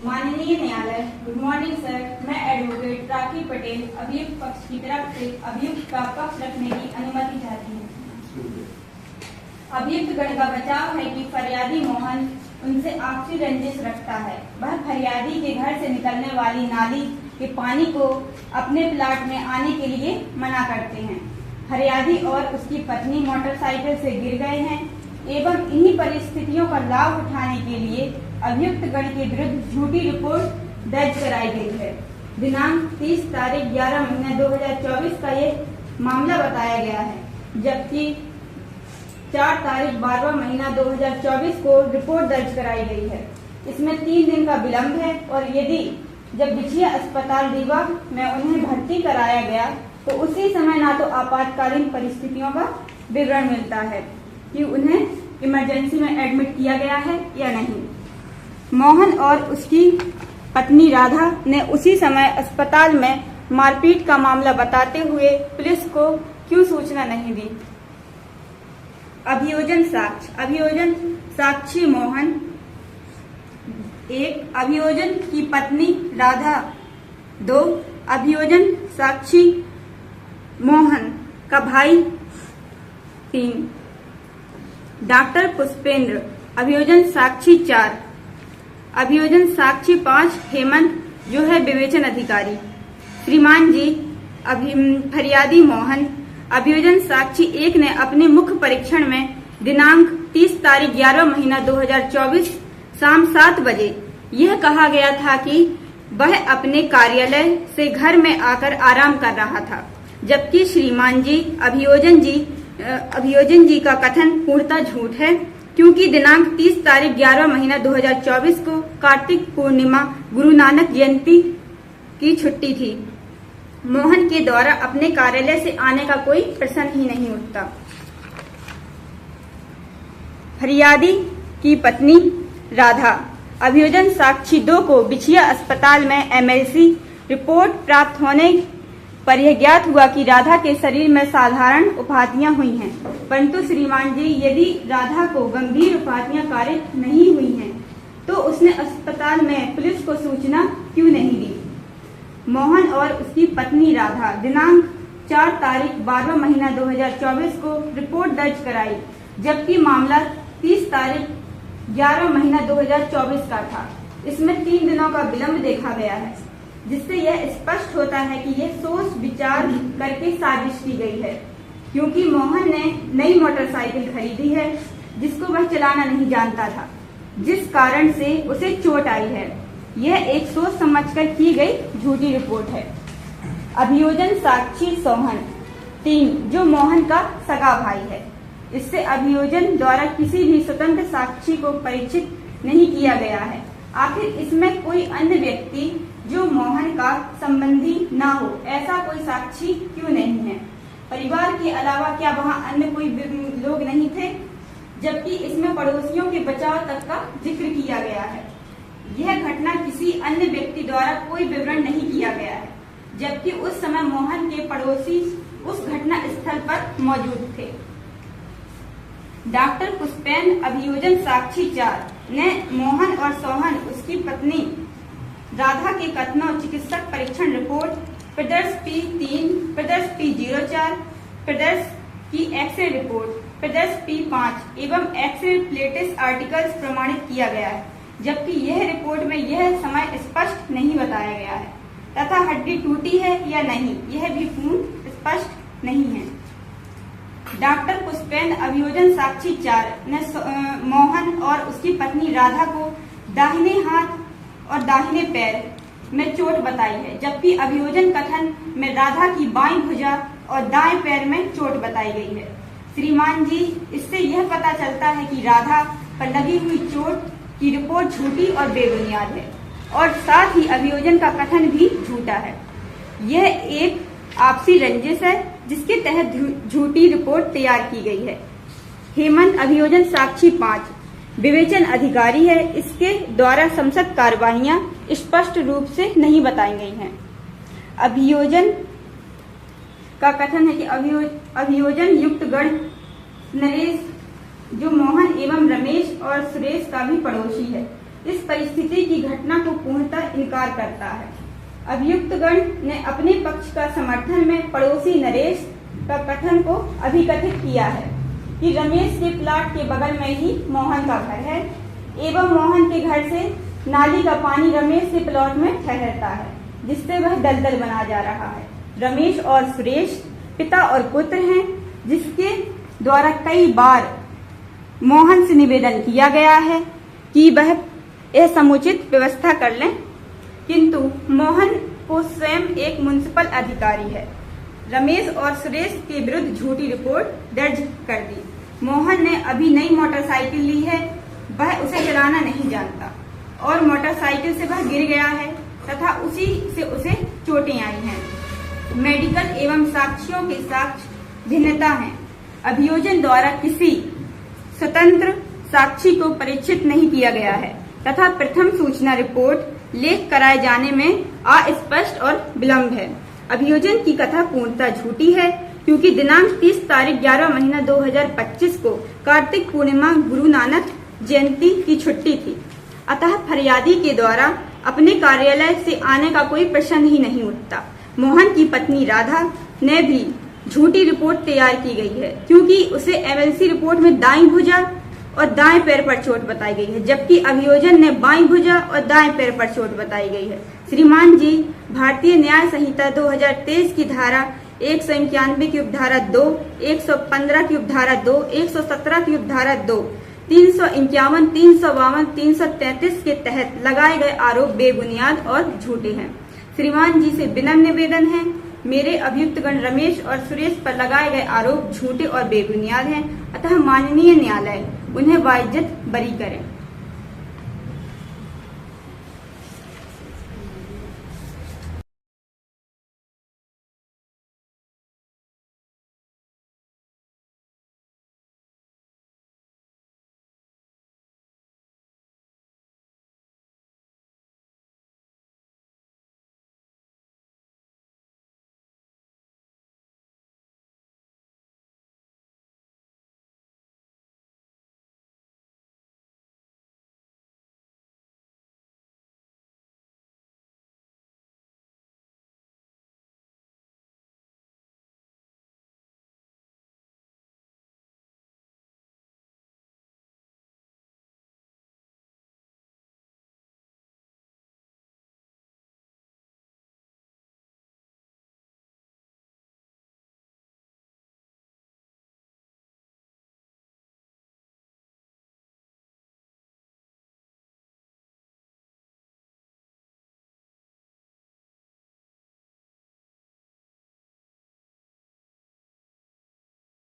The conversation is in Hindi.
माननीय न्यायालय, गुड मॉर्निंग सर। मैं एडवोकेट राखी पटेल अभियुक्त पक्ष की तरफ से अभियुक्त का पक्ष रखने की अनुमति चाहती हूँ। अभियुक्त गण का बचाव है कि फरियादी मोहन उनसे आपसी रंजिश रखता है। वह फरियादी के घर से निकलने वाली नाली के पानी को अपने प्लाट में आने के लिए मना करते हैं। फरियादी और उसकी पत्नी मोटरसाइकिल से गिर गए हैं एवं इन्हीं परिस्थितियों का लाभ उठाने के लिए अभियुक्त गण के विरुद्ध झूठी रिपोर्ट दर्ज कराई गई है। दिनांक 30 तारीख 11 महीना 2024 का ये मामला बताया गया है, जबकि 4 तारीख 12वां महीना 2024 को रिपोर्ट दर्ज कराई गई है। इसमें 3 दिन का विलम्ब है और यदि जब बिछिया अस्पताल रीवा में उन्हें भर्ती कराया गया तो उसी समय ना तो आपातकालीन परिस्थितियों का विवरण मिलता है कि उन्हें इमरजेंसी में एडमिट किया गया है या नहीं। मोहन और उसकी पत्नी राधा ने उसी समय अस्पताल में मारपीट का मामला बताते हुए पुलिस को क्यों सूचना नहीं दी। अभियोजन साक्षी मोहन 1, अभियोजन की पत्नी राधा 2, अभियोजन साक्षी मोहन का भाई 3, डॉक्टर पुष्पेंद्र अभियोजन साक्षी 4, अभियोजन साक्षी 5 हेमंत जो है विवेचन अधिकारी। श्रीमान जी फरियादी मोहन अभियोजन साक्षी 1 ने अपने मुख्य परीक्षण में दिनांक 30 तारीख 11 महीना 2024 शाम 7 बजे यह कहा गया था कि वह अपने कार्यालय से घर में आकर आराम कर रहा था, जबकि श्रीमान जी अभियोजन जी का कथन पूर्णतः झूठ है, क्योंकि दिनांक 30 तारीख 11 महीना 2024 को कार्तिक पूर्णिमा गुरु नानक जयंती की छुट्टी थी। मोहन के द्वारा अपने कार्यालय से आने का कोई प्रश्न ही नहीं उठता। फरियादी की पत्नी राधा अभियोजन साक्षी 2 को बिछिया अस्पताल में एमएलसी रिपोर्ट प्राप्त होने पर यह ज्ञात हुआ कि राधा के शरीर में साधारण उपाधियां हुई हैं, परंतु श्रीमान जी यदि राधा को गंभीर उपाधियां कारित नहीं हुई हैं तो उसने अस्पताल में पुलिस को सूचना क्यों नहीं दी। मोहन और उसकी पत्नी राधा दिनांक 4 तारीख 12वां महीना 2024 को रिपोर्ट दर्ज कराई, जबकि मामला 30 तारीख 11 महीना 2024 का था। इसमें 3 दिनों का विलंब देखा गया है, जिससे यह स्पष्ट होता है कि यह सोच विचार करके साजिश की गई है, क्योंकि मोहन ने नई मोटरसाइकिल खरीदी है जिसको वह चलाना नहीं जानता था, जिस कारण से उसे चोट आई है। यह एक सोच समझकर की गई झूठी रिपोर्ट है। अभियोजन साक्षी सोहन 3 जो मोहन का सगा भाई है, इससे अभियोजन द्वारा किसी भी स्वतंत्र साक्षी को परिचित नहीं किया गया है। आखिर इसमें कोई अन्य व्यक्ति जो मोहन का संबंधी ना हो, ऐसा कोई साक्षी क्यों नहीं है। परिवार के अलावा क्या वहाँ अन्य कोई लोग नहीं थे, जबकि इसमें पड़ोसियों के बचाव तक का जिक्र किया गया है। यह घटना किसी अन्य व्यक्ति द्वारा कोई विवरण नहीं किया गया है, जबकि उस समय मोहन के पड़ोसी उस घटना स्थल पर मौजूद थे। डॉक्टर पुष्पेंद्र अभियोजन साक्षी 4 ने मोहन और सोहन उसकी पत्नी राधा के कथनों, चिकित्सक परीक्षण रिपोर्ट, प्रदर्श P3, प्रदर्श P04, प्रदर्श की एक्सरे रिपोर्ट, प्रदर्श P5 एवं एक्सरे प्लेटेस आर्टिकल्स प्रमाणित किया गया है, जबकि यह रिपोर्ट में यह समय स्पष्ट नहीं बताया गया है तथा हड्डी टूटी है या नहीं यह भी पूर्ण स्पष्ट नहीं है। डॉक्टर पुष्पेंद्र अभियोजन साक्षी 4 ने मोहन और उसकी पत्नी राधा को दाहिने हाथ और दाहिने पैर में चोट बताई है, जबकि अभियोजन कथन में राधा की बाईं भुजा और दाएं पैर में चोट बताई गई है। श्रीमान जी इससे यह पता चलता है कि राधा पर लगी हुई चोट की रिपोर्ट झूठी और बेबुनियाद है, और साथ ही अभियोजन का कथन भी झूठा है। यह एक आपसी रंजिश है जिसके तहत झूठी रिपोर्ट तैयार की गई है। हेमंत अभियोजन साक्षी 5 विवेचन अधिकारी है, इसके द्वारा समस्त कार्यवाहियां स्पष्ट रूप से नहीं बताई गई हैं। अभियोजन का कथन है कि अभियोजन युक्त गण नरेश जो मोहन एवं रमेश और सुरेश का भी पड़ोसी है, इस परिस्थिति की घटना को पूर्णतः इनकार करता है। अभियुक्तगण ने अपने पक्ष का समर्थन में पड़ोसी नरेश का कथन को अभिकथित किया है कि रमेश के प्लाट के बगल में ही मोहन का घर है एवं मोहन के घर से नाली का पानी रमेश के प्लॉट में ठहरता है, जिससे वह दलदल बना जा रहा है। रमेश और सुरेश पिता और पुत्र हैं, जिसके द्वारा कई बार मोहन से निवेदन किया गया है कि वह यह समुचित व्यवस्था कर लें, किंतु मोहन को स्वयं एक म्युनिसिपल अधिकारी है। रमेश और सुरेश के विरुद्ध झूठी रिपोर्ट दर्ज कर दी। मोहन ने अभी नई मोटरसाइकिल ली है, वह उसे चलाना नहीं जानता और मोटरसाइकिल से वह गिर गया है तथा उसी से उसे चोटें आई हैं। मेडिकल एवं साक्ष्यों के साक्ष्य भिन्नता है। अभियोजन द्वारा किसी स्वतंत्र साक्षी को परीक्षित नहीं किया गया है तथा प्रथम सूचना रिपोर्ट लेख कराए जाने में अस्पष्ट और विलम्ब है। अभियोजन की कथा पूर्णतः झूठी है, क्योंकि दिनांक 30 तारीख 11 महीना 2025 को कार्तिक पूर्णिमा गुरु नानक जयंती की छुट्टी थी। अतः फरियादी के द्वारा अपने कार्यालय से आने का कोई प्रश्न ही नहीं उठता। मोहन की पत्नी राधा ने भी झूठी रिपोर्ट तैयार की गई है, क्योंकि उसे एमएलसी रिपोर्ट में दाईं भुजा और दाएं पैर पर चोट बताई गई है, जबकि अभियोजन ने बाईं भुजा और दाएं पैर पर चोट बताई गई है। श्रीमान जी, भारतीय न्याय संहिता 2023 की धारा 191 की उपधारा 2, 115 की उपधारा 2, 117 की उपधारा 2, 351, 352, 333 के तहत लगाए गए आरोप बेबुनियाद और झूठे हैं। श्रीमान जी से विनम्र निवेदन है, मेरे अभियुक्तगण रमेश और सुरेश पर लगाए गए आरोप झूठे और बेबुनियाद हैं, अतः माननीय न्यायालय उन्हें बाइज्जत बरी करें।